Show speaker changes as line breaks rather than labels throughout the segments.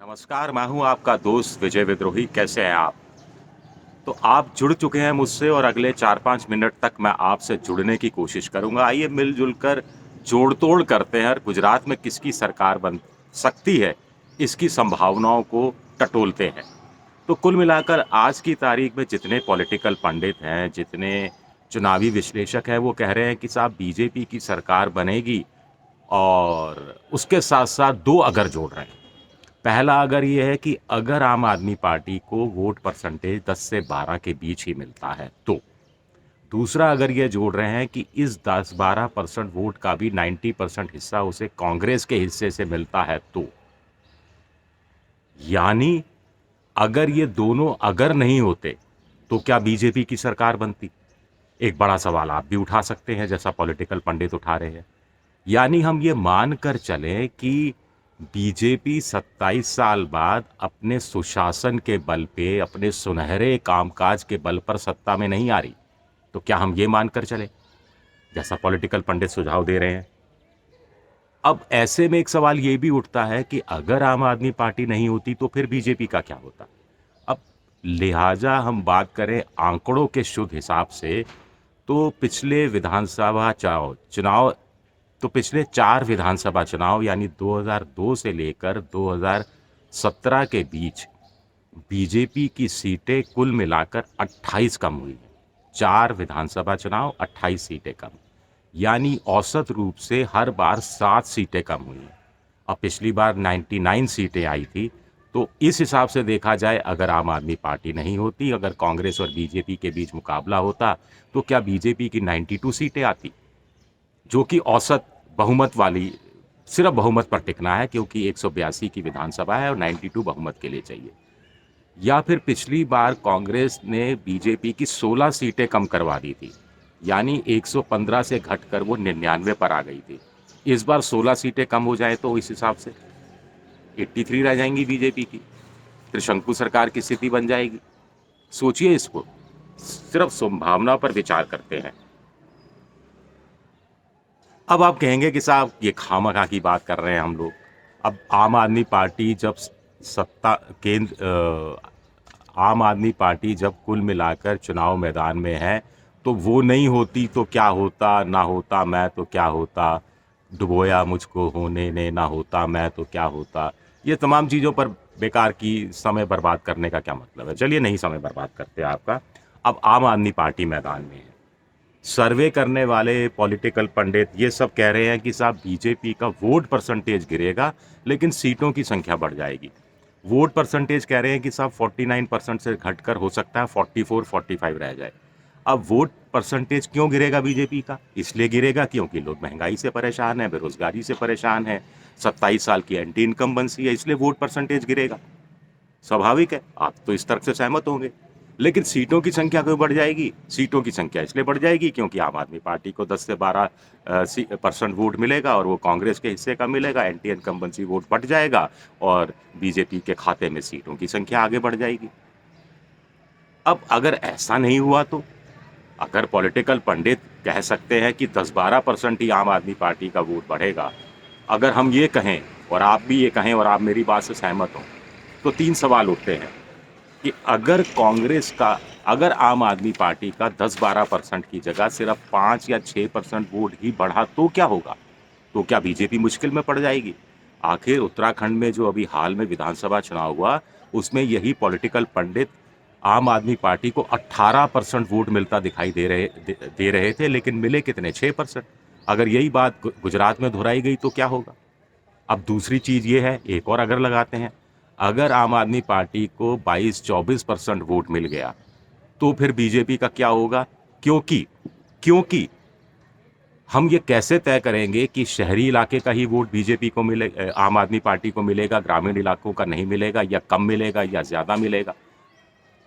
नमस्कार, मैं हूँ आपका दोस्त विजय विद्रोही। कैसे हैं आप? तो आप जुड़ चुके हैं मुझसे और अगले 4-5 मिनट तक मैं आपसे जुड़ने की कोशिश करूँगा। आइए मिल-जुल कर जोड़-तोड़ करते हैं और गुजरात में किसकी सरकार बन सकती है, इसकी संभावनाओं को टटोलते हैं। तो कुल मिलाकर आज की तारीख में जितने पॉलिटिकल पंडित हैं, जितने चुनावी विश्लेषक हैं, वो कह रहे हैं कि साहब बीजेपी की सरकार बनेगी और उसके साथ-साथ 2 अगर जोड़ रहे हैं। पहला अगर ये है कि अगर आम आदमी पार्टी को वोट परसेंटेज 10 से 12 के बीच ही मिलता है तो। दूसरा अगर ये जोड़ रहे हैं कि इस 10-12% वोट का भी 90% हिस्सा उसे कांग्रेस के हिस्से से मिलता है तो। यानी अगर ये दोनों अगर नहीं होते तो क्या बीजेपी की सरकार बनती? एक बड़ा सवाल आप भी उठा सकते हैं जैसा पॉलिटिकल पंडित उठा रहे हैं। यानी हम ये मानकर चलें कि बीजेपी 27 साल बाद अपने सुशासन के बल पे, अपने सुनहरे कामकाज के बल पर सत्ता में नहीं आ रही, तो क्या हम ये मानकर चलें जैसा पॉलिटिकल पंडित सुझाव दे रहे हैं? अब ऐसे में एक सवाल ये भी उठता है कि अगर आम आदमी पार्टी नहीं होती तो फिर बीजेपी का क्या होता? अब लिहाजा हम बात करें आंकड़ों के शुद्ध हिसाब से तो पिछले विधानसभा चुनाव तो पिछले 4 विधानसभा चुनाव यानी 2002 से लेकर 2017 के बीच बीजेपी की सीटें कुल मिलाकर 28 कम हुई हैं। 4 विधानसभा चुनाव 28 सीटें कम, यानी औसत रूप से हर बार 7 सीटें कम हुई हैं। अब पिछली बार 99 सीटें आई थी, तो इस हिसाब से देखा जाए अगर आम आदमी पार्टी नहीं होती, अगर कांग्रेस और बीजेपी के बीच मुकाबला होता, तो क्या बीजेपी की 92 सीटें आती? जो कि औसत बहुमत वाली, सिर्फ बहुमत पर टिकना है क्योंकि 182 की विधानसभा है और 92 बहुमत के लिए चाहिए। या फिर पिछली बार कांग्रेस ने बीजेपी की 16 सीटें कम करवा दी थी, यानी 115 से घटकर वो 99 पर आ गई थी। इस बार 16 सीटें कम हो जाए तो इस हिसाब से 83 रह जाएंगी बीजेपी की, त्रिशंकु सरकार की स्थिति बन जाएगी। सोचिए इसको, सिर्फ संभावना पर विचार करते हैं। अब आप कहेंगे कि साहब ये खामखा की बात कर रहे हैं हम लोग। अब आम आदमी पार्टी जब सत्ता आम आदमी पार्टी जब कुल मिलाकर चुनाव मैदान में है तो वो नहीं होती तो क्या होता, ना होता मैं तो क्या होता, डुबोया मुझको होने ने, ना होता मैं तो क्या होता। ये तमाम चीज़ों पर बेकार की समय बर्बाद करने का क्या मतलब है? चलिए नहीं समय बर्बाद करते आपका। अब आम आदमी पार्टी मैदान में है। सर्वे करने वाले पॉलिटिकल पंडित ये सब कह रहे हैं कि साहब बीजेपी का वोट परसेंटेज गिरेगा लेकिन सीटों की संख्या बढ़ जाएगी। वोट परसेंटेज कह रहे हैं कि साहब 49% से घटकर हो सकता है 44-45 रह जाए। अब वोट परसेंटेज क्यों गिरेगा बीजेपी का? इसलिए गिरेगा क्योंकि लोग महंगाई से परेशान हैं, बेरोजगारी से परेशान हैं, 27 साल की एंटी इनकम्बेंसी है, इसलिए वोट परसेंटेज गिरेगा। स्वाभाविक है, आप तो इस तर्क से सहमत होंगे। लेकिन सीटों की संख्या क्यों बढ़ जाएगी? सीटों की संख्या इसलिए बढ़ जाएगी क्योंकि आम आदमी पार्टी को 10 से 12% वोट मिलेगा और वो कांग्रेस के हिस्से का मिलेगा, एंटी इनकम्बेंसी वोट बढ़ जाएगा और बीजेपी के खाते में सीटों की संख्या आगे बढ़ जाएगी। अब अगर ऐसा नहीं हुआ तो? अगर पॉलिटिकल पंडित कह सकते हैं कि 10-12% ही आम आदमी पार्टी का वोट बढ़ेगा, अगर हम ये कहें और आप भी ये कहें और आप मेरी बात से सहमत हों, तो 3 सवाल उठते हैं कि अगर आम आदमी पार्टी का 10-12% की जगह सिर्फ 5 या 6% वोट ही बढ़ा तो क्या होगा? तो क्या बीजेपी मुश्किल में पड़ जाएगी? आखिर उत्तराखंड में जो अभी हाल में विधानसभा चुनाव हुआ, उसमें यही पॉलिटिकल पंडित आम आदमी पार्टी को 18% वोट मिलता दिखाई दे रहे थे, लेकिन मिले कितने? 6%। अगर यही बात गुजरात में दोहराई गई तो क्या होगा? अब दूसरी चीज़ ये है, एक और अगर लगाते हैं, अगर आम आदमी पार्टी को 22-24% वोट मिल गया, तो फिर बीजेपी का क्या होगा? क्योंकि क्योंकि हम ये कैसे तय करेंगे कि शहरी इलाके का ही वोट बीजेपी को आम आदमी पार्टी को मिलेगा, ग्रामीण इलाकों का नहीं मिलेगा, या कम मिलेगा या ज़्यादा मिलेगा?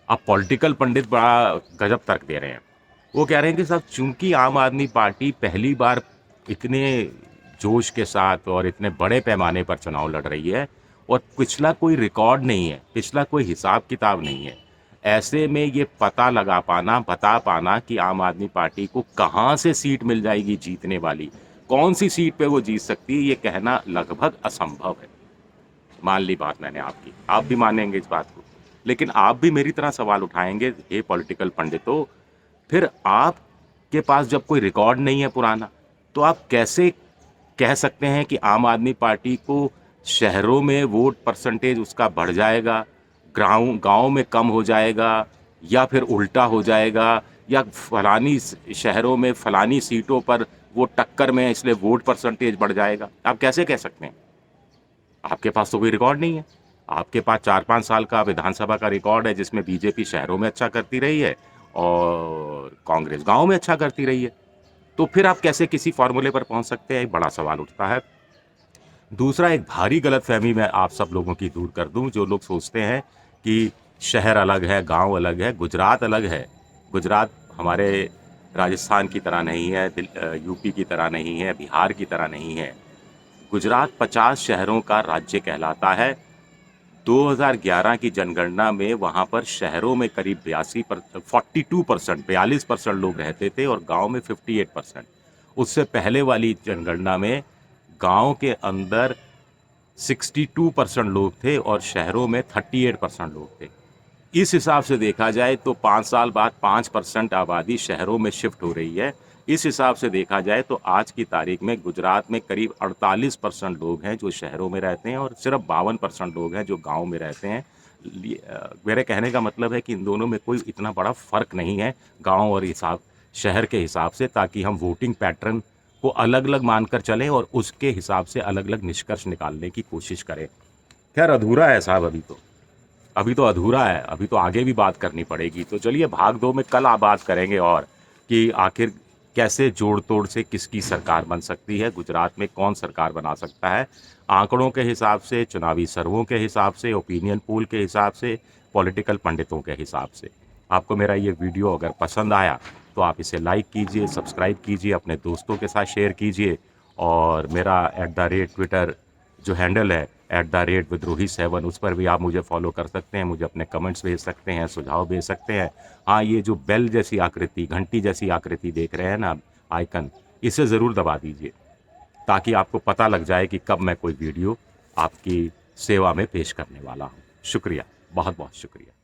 अब पॉलिटिकल पंडित बड़ा गजब तर्क दे रहे हैं। वो कह रहे हैं कि साहब चूंकि आम आदमी पार्टी पहली बार इतने जोश के साथ और इतने बड़े पैमाने पर चुनाव लड़ रही है और पिछला कोई रिकॉर्ड नहीं है, पिछला कोई हिसाब किताब नहीं है, ऐसे में ये पता लगा पाना, बता पाना कि आम आदमी पार्टी को कहाँ से सीट मिल जाएगी जीतने वाली, कौन सी सीट पे वो जीत सकती है, ये कहना लगभग असंभव है। मान ली बात मैंने आपकी, आप भी मानेंगे इस बात को। लेकिन आप भी मेरी तरह सवाल उठाएँगे, हे पॉलिटिकल पंडितों, फिर आपके पास जब कोई रिकॉर्ड नहीं है पुराना, तो आप कैसे कह सकते हैं कि आम आदमी पार्टी को शहरों में वोट परसेंटेज उसका बढ़ जाएगा, गाँव में कम हो जाएगा, या फिर उल्टा हो जाएगा, या फलानी शहरों में फलानी सीटों पर वो टक्कर में है इसलिए वोट परसेंटेज बढ़ जाएगा? आप कैसे कह सकते हैं? आपके पास तो कोई रिकॉर्ड नहीं है। आपके पास 4-5 साल का विधानसभा का रिकॉर्ड है जिसमें बीजेपी शहरों में अच्छा करती रही है और कांग्रेस गाँव में अच्छा करती रही है। तो फिर आप कैसे किसी फ़ॉर्मूले पर पहुँच सकते हैं? एक बड़ा सवाल उठता है। दूसरा, एक भारी गलतफ़हमी मैं आप सब लोगों की दूर कर दूँ, जो लोग सोचते हैं कि शहर अलग है, गाँव अलग है, गुजरात अलग है। गुजरात हमारे राजस्थान की तरह नहीं है, यूपी की तरह नहीं है, बिहार की तरह नहीं है। गुजरात 50 शहरों का राज्य कहलाता है। 2011 की जनगणना में वहाँ पर शहरों में करीब 42% लोग रहते थे और गाँव में 58%। उससे पहले वाली जनगणना में गाँव के अंदर 62% लोग थे और शहरों में 38% लोग थे। इस हिसाब से देखा जाए तो 5 साल बाद 5% आबादी शहरों में शिफ्ट हो रही है। इस हिसाब से देखा जाए तो आज की तारीख में गुजरात में करीब 48% लोग हैं जो शहरों में रहते हैं और सिर्फ 52% लोग हैं जो गाँव में रहते हैं। मेरे कहने का मतलब है कि इन दोनों में कोई इतना बड़ा फ़र्क नहीं है गाँव और शहर के हिसाब से, ताकि हम वोटिंग पैटर्न को अलग-अलग मानकर चलें और उसके हिसाब से अलग-अलग निष्कर्ष निकालने की कोशिश करें। ख़ैर अधूरा है साहब अभी तो अधूरा है, अभी तो आगे भी बात करनी पड़ेगी। तो चलिए भाग 2 में कल आप बात करेंगे और कि आखिर कैसे जोड़-तोड़ से किसकी सरकार बन सकती है, गुजरात में कौन सरकार बना सकता है। आंकड़ों के हिसाब से, चुनावी सर्वों के हिसाब से, ओपिनियन पोल के हिसाब से, पॉलिटिकल पंडितों के हिसाब से। आपको मेरा ये वीडियो अगर पसंद आया तो आप इसे लाइक कीजिए, सब्सक्राइब कीजिए, अपने दोस्तों के साथ शेयर कीजिए और मेरा @ट्विटर जो हैंडल है @विद्रोही7 उस पर भी आप मुझे फॉलो कर सकते हैं, मुझे अपने कमेंट्स भेज सकते हैं, सुझाव भेज सकते हैं। हाँ, ये जो बेल जैसी आकृति, घंटी जैसी आकृति देख रहे हैं ना आइकन, इसे ज़रूर दबा दीजिए ताकि आपको पता लग जाए कि कब मैं कोई वीडियो आपकी सेवा में पेश करने वाला हूँ। शुक्रिया, बहुत-बहुत शुक्रिया।